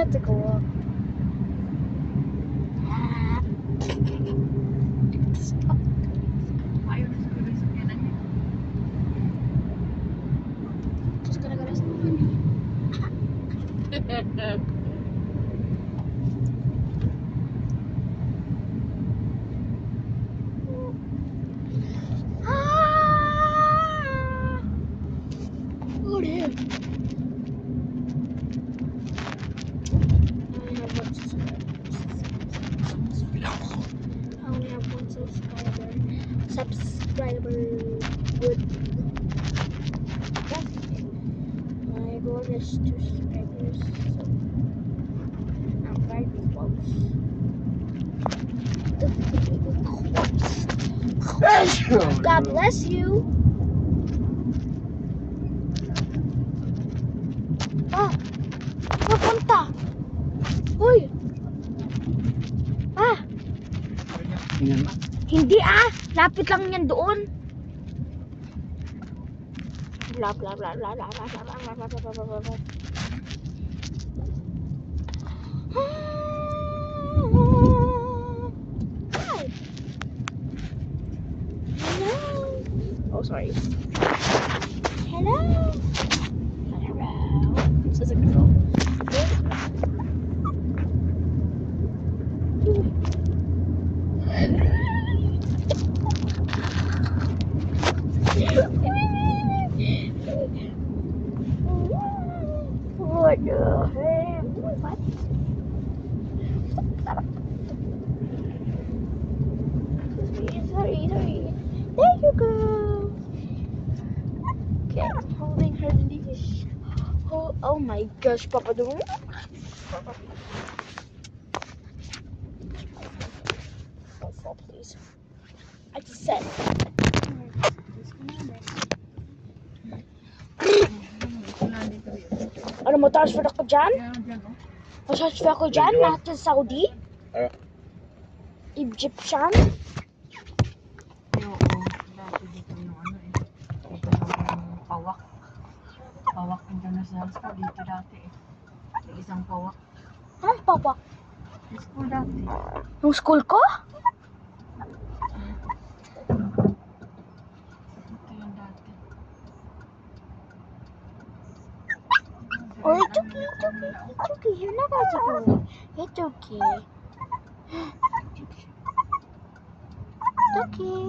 have to go up. Stop. Ayaw na siguro yung sakyanan niya. Terus gara-gara sendiri. Oh dear. I only have one subscriber. Good. My goal is 2 subscribers. So I'm very close. God bless you. Ah, napunta. Hoy. Ah, Tingnan mo. hindi lapit lang yan doon. Bla bla bla bla bla bla bla bla bla bla bla bla bla. Hi. Hello. Oh, sorry. Hello. Hello. This is a girl. What the heck? What? Sorry. There you go. Okay, I'm holding her leash. Oh my gosh, Papa Dong. Oh, please. I just said. Ano mo, transfer ako dyan? Kaya dyan, oh. Transfer ako dyan? Lahat sa Saudi? Egyptian? Oo, dati dito yung ano eh. Dito yung Pawak. Pawak International School dito dati eh. Yung isang Pawak. Anong pabak? Yung school dati. Yung school ko? Ito yung dati. Oh, it's okay. You're not going to go. It's okay. It's okay.